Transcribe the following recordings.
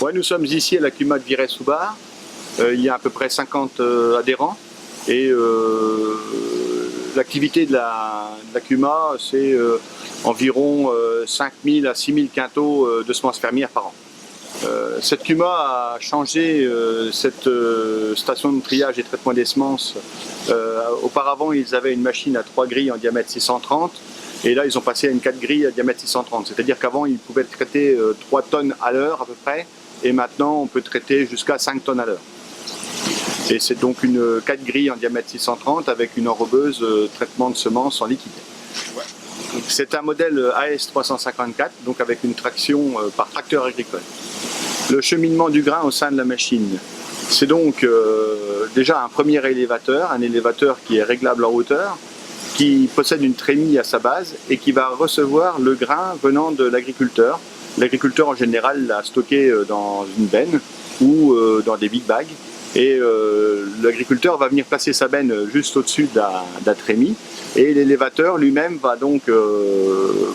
Ouais, nous sommes ici à la CUMA de Virey-sous-Bar. Il y a à peu près 50 adhérents et l'activité de la CUMA, c'est environ 5000 à 6000 quintaux de semences fermières par an. Cette CUMA a changé cette station de triage et traitement des semences. Auparavant, ils avaient une machine à 3 grilles en diamètre 630 et là, ils ont passé à une 4 grilles à diamètre 630. C'est-à-dire qu'avant, ils pouvaient traiter 3 tonnes à l'heure à peu près et maintenant, on peut traiter jusqu'à 5 tonnes à l'heure. Et c'est donc une 4 grilles en diamètre 630 avec une enrobeuse traitement de semences en liquide. C'est un modèle AS354, donc avec une traction par tracteur agricole. Le cheminement du grain au sein de la machine, c'est donc déjà un premier élévateur, un élévateur qui est réglable en hauteur, qui possède une trémie à sa base et qui va recevoir le grain venant de l'agriculteur. L'agriculteur en général l'a stocké dans une benne ou dans des big bags. Et l'agriculteur va venir placer sa benne juste au-dessus de la trémie et l'élévateur lui-même va donc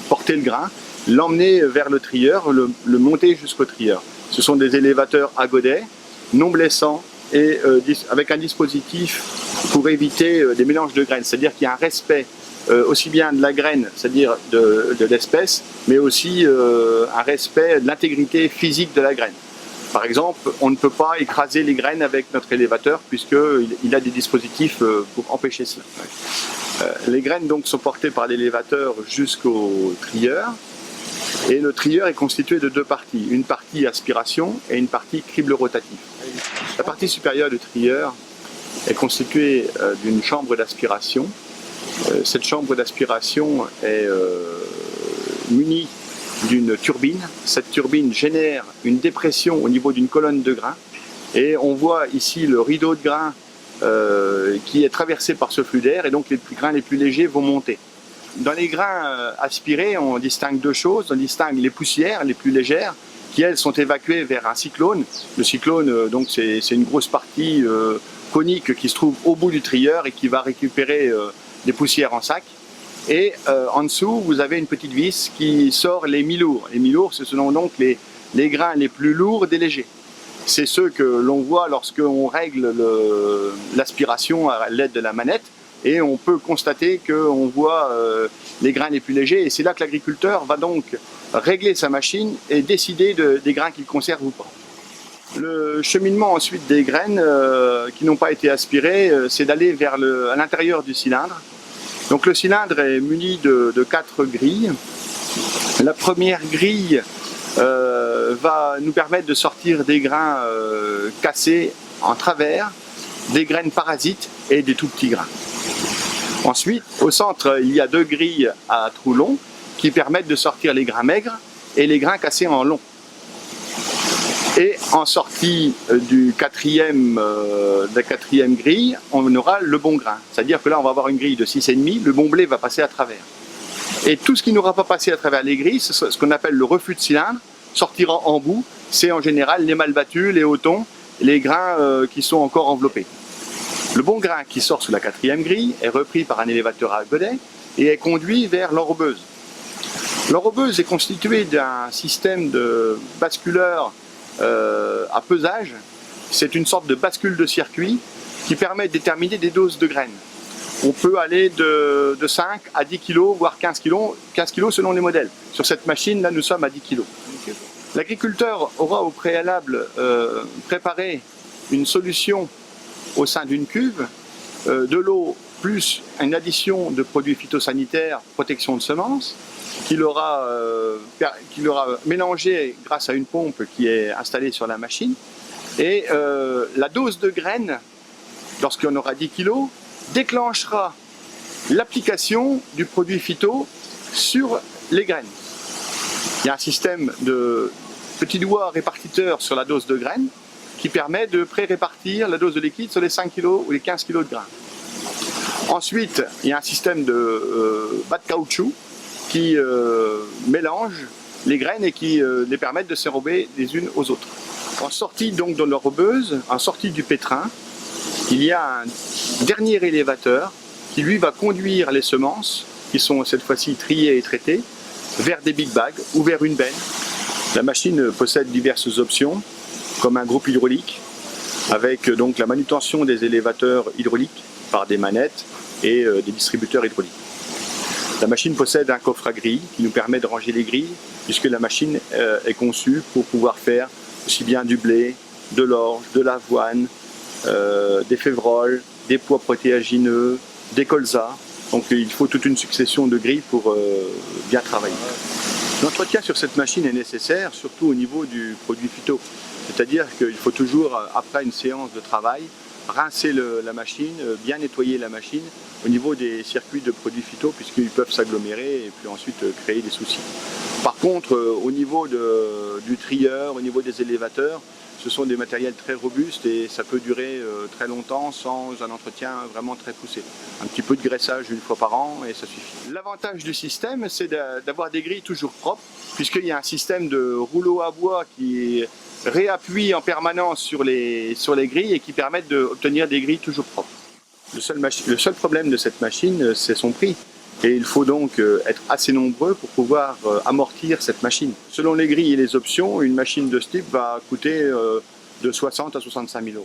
porter le grain, l'emmener vers le trieur, le monter jusqu'au trieur. Ce sont des élévateurs à godet, non blessants et avec un dispositif pour éviter des mélanges de graines, c'est-à-dire qu'il y a un respect aussi bien de la graine, c'est-à-dire de l'espèce, mais aussi un respect de l'intégrité physique de la graine. Par exemple, on ne peut pas écraser les graines avec notre élévateur puisqu'il a des dispositifs pour empêcher cela. Les graines donc sont portées par l'élévateur jusqu'au trieur et le trieur est constitué de deux parties, une partie aspiration et une partie crible rotatif. La partie supérieure du trieur est constituée d'une chambre d'aspiration. Cette chambre d'aspiration est munie d'une turbine. Cette turbine génère une dépression au niveau d'une colonne de grains et on voit ici le rideau de grains qui est traversé par ce flux d'air et donc les grains les plus légers vont monter. Dans les grains aspirés, on distingue deux choses. On distingue les poussières les plus légères qui elles sont évacuées vers un cyclone. Le cyclone donc c'est une grosse partie conique qui se trouve au bout du trieur et qui va récupérer des poussières en sac. Et en dessous, vous avez une petite vis qui sort les mi-lourds. Les mi-lourds, ce sont donc les grains les plus lourds des légers. C'est ceux que l'on voit lorsqu'on règle l'aspiration à l'aide de la manette. Et on peut constater qu'on voit les grains les plus légers. Et c'est là que l'agriculteur va donc régler sa machine et décider des grains qu'il conserve ou pas. Le cheminement ensuite des graines qui n'ont pas été aspirées, c'est d'aller à l'intérieur du cylindre. Donc le cylindre est muni de 4 grilles. La première grille va nous permettre de sortir des grains cassés en travers, des graines parasites et des tout petits grains. Ensuite, au centre, il y a 2 grilles à trous longs qui permettent de sortir les grains maigres et les grains cassés en long. Et en sortie de la quatrième grille, on aura le bon grain. C'est-à-dire que là, on va avoir une grille de 6,5, le bon blé va passer à travers. Et tout ce qui n'aura pas passé à travers les grilles, c'est ce qu'on appelle le refus de cylindre, sortira en bout. C'est en général les mal battus, les hautons, les grains qui sont encore enveloppés. Le bon grain qui sort sous la 4e grille est repris par un élévateur à godet et est conduit vers l'enrobeuse. L'enrobeuse est constituée d'un système de basculeur à pesage. C'est une sorte de bascule de circuit qui permet de déterminer des doses de graines. On peut aller de 5 à 10 kg, voire 15 kg selon les modèles. Sur cette machine, là, nous sommes à 10 kg. L'agriculteur aura au préalable préparé une solution au sein d'une cuve, de l'eau plus une addition de produits phytosanitaires, protection de semences, qu'il aura mélangé grâce à une pompe qui est installée sur la machine. Et la dose de graines, lorsqu'on aura 10 kg, déclenchera l'application du produit phyto sur les graines. Il y a un système de petits doigts répartiteurs sur la dose de graines qui permet de pré-répartir la dose de liquide sur les 5 kg ou les 15 kg de grains. Ensuite, il y a un système de bas de caoutchouc qui mélange les graines et qui les permettent de s'enrober les unes aux autres. En sortie donc de l'enrobeuse, en sortie du pétrin, il y a un dernier élévateur qui lui va conduire les semences, qui sont cette fois-ci triées et traitées, vers des big bags ou vers une benne. La machine possède diverses options. comme un groupe hydraulique, avec donc la manutention des élévateurs hydrauliques par des manettes et des distributeurs hydrauliques. La machine possède un coffre à grilles qui nous permet de ranger les grilles, puisque la machine est conçue pour pouvoir faire aussi bien du blé, de l'orge, de l'avoine, des févroles, des pois protéagineux, des colzas. Donc il faut toute une succession de grilles pour bien travailler. L'entretien sur cette machine est nécessaire, surtout au niveau du produit phyto. C'est-à-dire qu'il faut toujours, après une séance de travail, rincer la machine, bien nettoyer la machine au niveau des circuits de produits phyto, puisqu'ils peuvent s'agglomérer et puis ensuite créer des soucis. Par contre, au niveau du trieur, au niveau des élévateurs, ce sont des matériels très robustes et ça peut durer très longtemps sans un entretien vraiment très poussé. Un petit peu de graissage une fois par an et ça suffit. L'avantage du système, c'est d'avoir des grilles toujours propres, puisqu'il y a un système de rouleau à bois qui réappuie en permanence sur les grilles et qui permettent d'obtenir des grilles toujours propres. Le seul problème de cette machine, c'est son prix. Et il faut donc être assez nombreux pour pouvoir amortir cette machine. Selon les grilles et les options, une machine de ce type va coûter de 60 à 65 000 €.